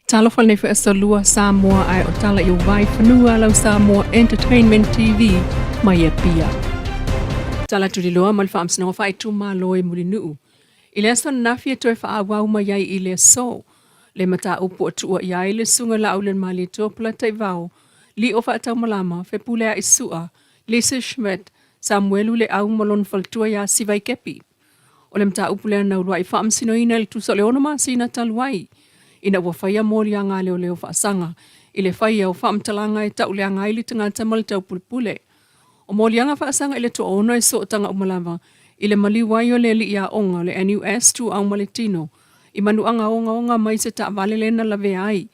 TALA whanau wha salua Samoa ai o tala i o VAIFANUA lau Samoa Entertainment TV mai e pia. TALA tuliloa mal wha amsina wha tu malo e muri nuu. I le aso nafi e toi wha awau mai ai i le so. Le mata upu atua i ai le sunga la aulen mali tōpula tai vau. Li o wha atau malama fe pulea i sua. Lisa Schmidt Samuelu le au malon faltua ya sivai kepi. O le mata upu lea na urua i wha amsino ina le tusa le onoma sina taluai. Ina ua whaia mōri a ngā leo leo whaasanga. I le whaia o whaamtalanga e tau lea ngā ili tanga tamal tau pulpule. O mōri anga whaasanga i le toa ono e so tanga umalava. I le mali wai o le li ia onga le NUS tu au maletino. I manu anga onga mai se ta vale lena lave ai.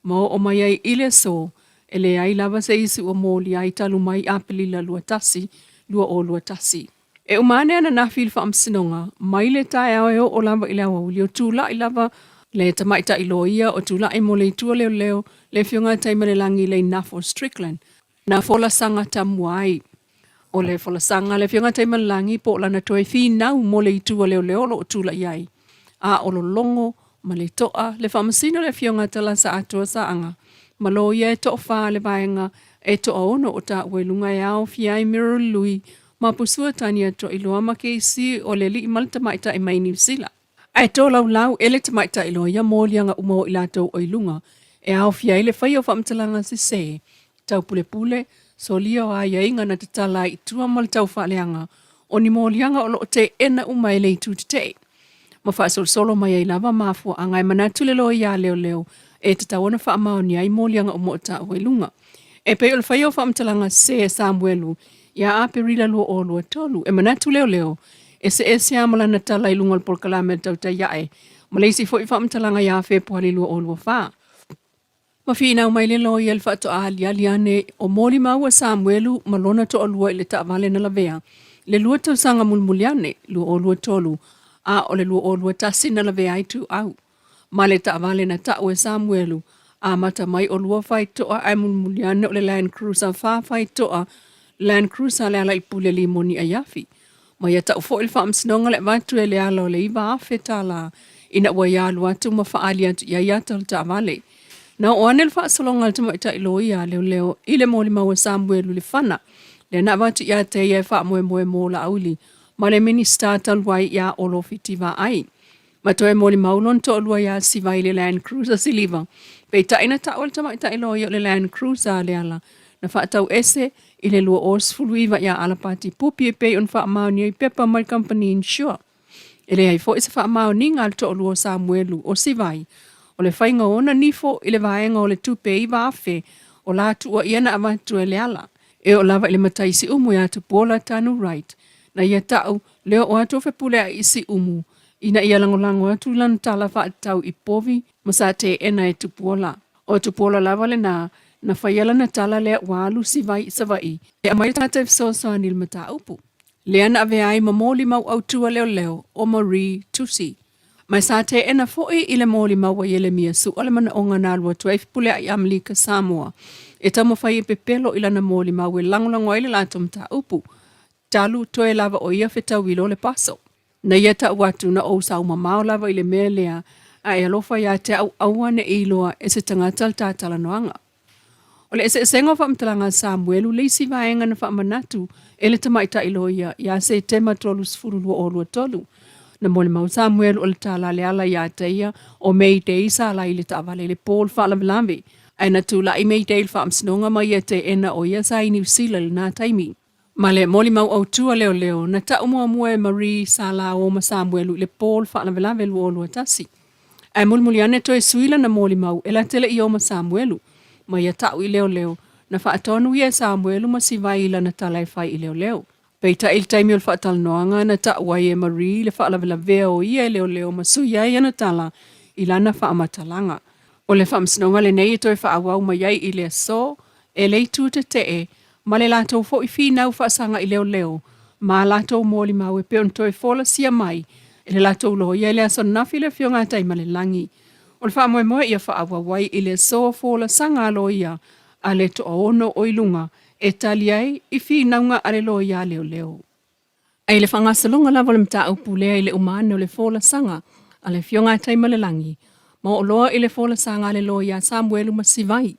Ma o mai ai i le so. E le ai lava se isi o mōri ai talu mai apelila lua tasi. Lua o lua tasi. E umane ana na fil whaamsinonga. Mai le tae au e o lava i le awa uli o tūla i lava le tamaita i loia o tula i mo le tua leo leo le fionga taimare langi le nafo Strickland. Na fola sanga tamuai. O le fola sanga le fionga taimare langi po lana toe fi nau mo le tua leo leo lo tula iai. A o lo longo ma le toa le whamasino le fionga tala sa atua sa anga. Ma lo ia e toa wha le vaenga e toa ono o ta uelunga e ao fiai miro lui ma pusua tania to iloa ma keisi o le li malta maita i mai New Zealand. Ai tō lau ele te maita ilo ia mōlianga umo i lātou o ilunga. E au fia ele whai o whamtalanga si se. Tau pule pule, so lia o aia inga na te tala i tua mal tau whaaleanga. O ni mōlianga o lo te ena uma ele i tū te te. Ma wha solo mai ai lava mafua a ngai manatu le lo ia leo leo. E te tau ona wha amaoni ai mōlianga umo o ta o ilunga. E pe o whai o whamtalanga se Samuelu. Ia ape rila lua o lua tolu. E manatu leo leo. E se amala na tala i lunga por kalame tau ta iae. Malaysi fo i whamtalanga ia fe puali lua o lua wha. Ma whina mai le lo i el wha to ahali aliane o mōri maua Samuelu malona to o lua i le ta vale na lavea. Le lua tau sanga mulmuliane lua o lua tolu. A o le lua o lua tasi na lavea i tu au. Ma le ta vale na ta ue Samuelu. A mata mai o lua whai toa ai mulmuliane o le Land Cruiser wha whai toa. Land Cruiser le ala i pule li moni a yafi. Ma ia tau fo il whaamsinonga le vatu e le alo le iwa awhe TALA. Ina ua ia alu atu ma whaali atu ia iatal ta vale. Na o ane le whaasalonga le tamaita ilo ia leo leo i le mōli maua Samuelu le whana. Le na vatu ia te ia wha moe mō la auli. Ma le minister talwai ia olo fitiwa ai. Ma toe mōli maulon to olua ia siwai le Land Cruiser siliva. Pei ta ina ta o le tamaita ilo ia le Land Cruiser le ala. Na whaatau ese i le lua os fuluiva ia alapati pupi e pei on wha maoni i pepa my company insure. E le hai fo isa wha maoni ngā to o lua Samuelu o sivai. O le whainga ona nifo i le vaenga o le tupe i wafe o la tua i ana avatu e le ala. E o lava i le mataisi umu ia tu pola tanu right. Na ia tau leo o atu fe pulea isi umu. Ina ia langolango atu lan tala wha tau i povi masa te ena e tu pola. O tu pola lava le na whaiala na tala lea walu si vai isa vai. E amai tata fsosa nil mata upu. Lea na ave ai ma mōli mau au tua leo leo o Marie Tusi. Mai sa te ena foi i le mōli mau wa yele mia su ole mana o ngā nalua tuaif pule ai Amelika Samoa. E tamo whai e pepelo ila na mōli mau e langolango ai le lato mta upu. Talu toe lava o ia whetau wilo le paso. Na ia ta watu na o sau mamao lava i le mea lea a e alofa ia te au awane iloa e se tangatal tātala noanga. O le ese sengo whaamtalanga Samuelu leisi vaenga na whaamanatu e le tamaita iloia ia se tema tolu sfurulua o lua tolu. Na mole mau Samuelu o le TALA le ala ia teia o May Day sa la i le tavale le Paul whaalamelambe. Ai na tula i May Day whaamsinonga mai e te ena o ia sa i New Zealand na taimi. Ma le mole mau au tua leo leo na ta umua mua e Marie sa la o ma Samuelu le Paul whaalamelambe lua o lua tasi. Ai mulmuliane to e suila na mole mau e la tele i o ma Samuelu. Ma ia tau i leo leo, na whaatonu ia Samuelu ma si vai ila na talai whai i leo leo. Pei ta il taimi o le whaatal noanga na tau ai e Marie le whaalawela vea o ia leo leo ma sui ai ana tala i lana whaamatalanga. O le whaamsinonga le nei e toi whaawau ma iai i lea so, e lei tu te te ma le latou fo i whinau whaasanga i leo leo, ma latou mōli mau e peon toi fola sia mai, e le latou loho ia lea son nafi le fionga tai ma le langi. O le wha moe ia wha awawai i le soa fola sanga alo ia a le to ono o ilunga e tali ai i whinaunga a le lo ia leo leo. Ai le whangasalonga lava le mta upu lea i le umane o le fola sanga a le fionga tai malelangi Ma o loa ile fola sanga le lo ia Samuelu masivai.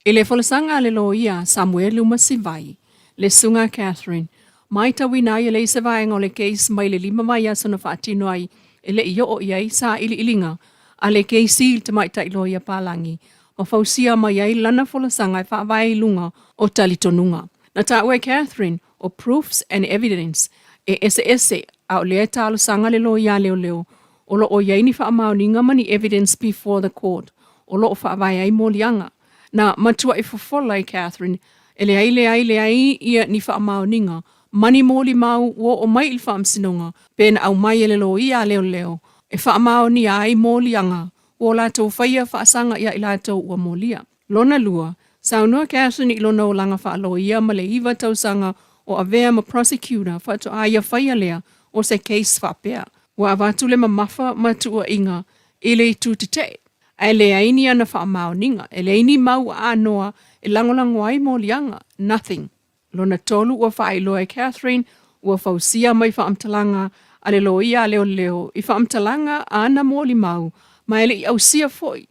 Ile fola sanga le lo ia Samuelu masivai. Le sunga Catherine. Maita wina ia le se vaenga o le case mai le 5 mai asa na whaatino ai ele i o iai sa ili ilinga a le case te maita i lo ia palangi. O fausia mai ai lana fola sanga i whaavai lunga o talitonunga. Na taue Catherine o proofs and evidence e ese au lea talo sanga le lo ia leo leo o lo o iai ni whaamauninga mani evidence before the court o lo o whaavai ai molianga. Na matua i fofola i Catherine ele ai ia ni whaamauninga mani moli mau wo o mai il whaamsinonga pēna au mai ele lo ia leo leo e whaamauni ai molianga wo la tau whaia whaasanga ia i la tau ua molia. Lona lua, saunua Catherine i lona o langa whaalo ia ma le iwa tausanga o avea ma prosecutor whaato aia whaia lea o se case whapea. Wa avatu le mamafa matua inga ele i tūtite. E le aini ana whaamauninga, e le aini mau anoa e langolango ai molianga, nothing. Lona tolu ua whaailoa e Catherine, ua fausia mai whaamtalanga a le loia leo leo, i whaamtalanga ana moli mau, ma ele i ausia foi,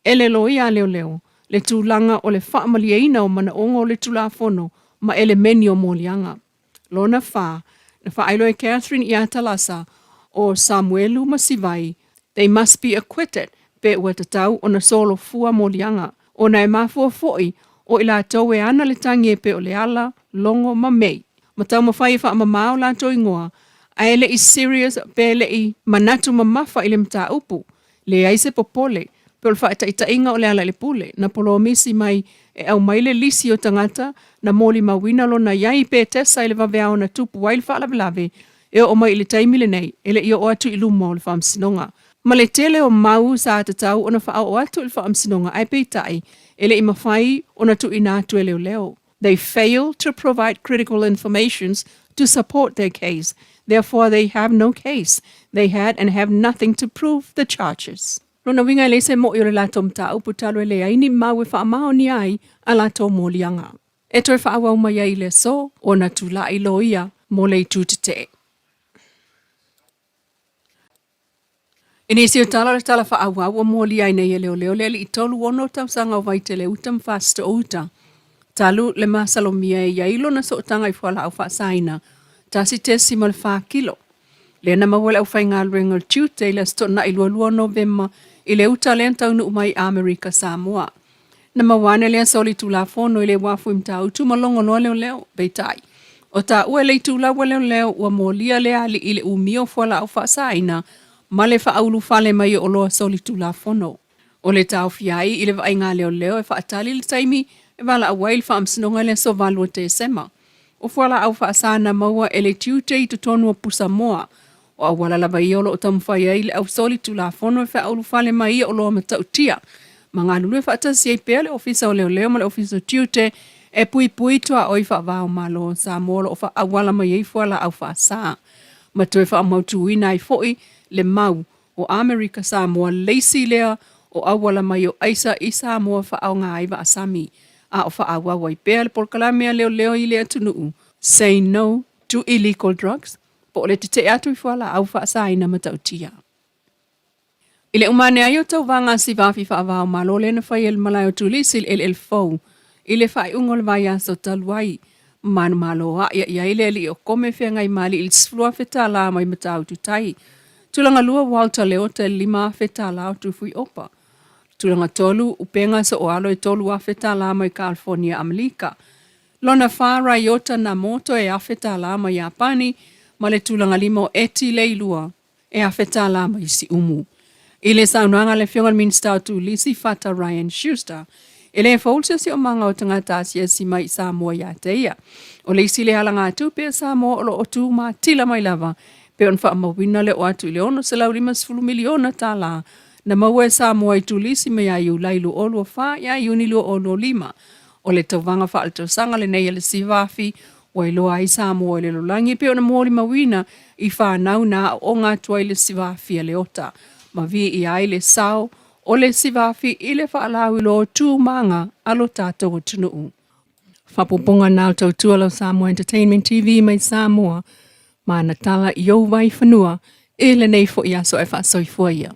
ele loia leo leo, le tūlanga o le whaamaliaina o mana ongo le tulafono, ma ele meni o molianga. Lona wha, na whaailoa e Catherine i atalasa, o Samuelu masivai, they must be acquitted, pe ua tatau o na solo fua molianga, o na e mafua foi, o ila tau e ana le tangi e pe o le ala, longo ma mei. Ma tau mawhai wha mamao la toi ngoa, a ele i serious pe ele i manatu mamafa ile mta upu, le aise popole, pe o wha ita inga o le ala le pule, na polo misi mai e au maile lisi o tangata, na moli mawina lo na yai pe tesa ile vaveao na tupu wail wha alavelave, e o mai ile taimile nei, ele i o atu ilu mo le whaam sinonga. Ma le tele o mau sa tatau o na wha o atu ile whaam sinonga ai peitai, ele i mawhai o na tu ina atu e leo leo. They fail to provide critical informations to support their case. Therefore, they have no case. They had and have nothing to prove the charges. Rona winga le se mo i le lato mta upu talo le aini mau e whaamao ni ai a lato molianga. E toi whaawau mai ai le so o na tu la iloia mo le tūtite. Inisi o tala le tala whaawau o moli ai nei e leo leo le li tolu ono tau sanga o vaitele utam fasta o uta. Talu le masalomia e yailo na so tanga I whala au whaasaina. Tasi tesi mal 5 kilo. Le na mawele au whainga ringal Tuesday le sto na ilua November I le uta le antau nu umai Amerika Samoa. Na mawane le soli tula fono ile wafu imta utu malongo no leo leo beitai. O ta ue le tula wa leo leo ua molia le ali ile umio whala au whaasaina ma le whaulu whale mai o loa soli tula fono. O le tau fiai ile vainga leo leo e whaatali le taimi e wala a wail wha amsinonga le so valua te sema. O whala au whaasana maua ele Tuesday to tonua pusamoa. O a wala lava iolo o tamwhai ile au soli tula fono e whaulu whale mai o loa matautia. Mga lulu e whaatasi e pea le ofisa o leo leo ma le ofisa o Tuesday e pui tua oi whaavao malo sa molo o wha awala mai e whala au whaasa. Matoi wha amautu wina I foi le mau o Amerika Samoa leisi lea o awala mai o aisa I Samoa wha au ngā iwa asami. A o whaawa wai pēr le porkalamea leo leo I lea tunuu. Say no to illegal drugs. Po le te atu I whala au whaasaina matautia. Ile umane ayo tau wanga si wafi whaavao malo le na whai el malai o tulisil el fau. Ile whai ungol vai aso taluai. Manu malo a ia ile li o kome whengai mali il sflua whetala mai matau tutai. Tulanga lua Walter Leota 5 whetala o tufui opa. Tulanga tolu upenga sa oalo e tolu a whetala mai California Amerika. Lona whara iota na moto e a whetala mai Japani ma le tulanga 5 o eti LEILUA e a whetala mai si umu. Ile saunuanga le whiongan minsta o tu lisi fata Ryan Schuster. Ele faulse si o manga o tangata asia si mai Samoa ya teia. O le isi le halanga atu pe Samoa o lo o tu ma tila mai lava. Pe on wha mawina le o atu ile ono se lau 5 miliona TALA. Na maue Samoa I tu lisi me ai ulailu olu o wha ya unilu olu o 5. O le tawanga wha alto sanga le nei le sivafi. O iloa I Samoa le lulangi pe ona mōli mawina I wha nau na o ngā tua le sivafi le ota. Ma vi I ai le sao. O le sivafi ile whaalau ilo tū manga alo tātou o tunuu. Whapoponga nāu tau tualo Samoa Entertainment TV mai Samoa. Mana tala I au VAIFANUA ele nei fo ia so e wha soifuaia.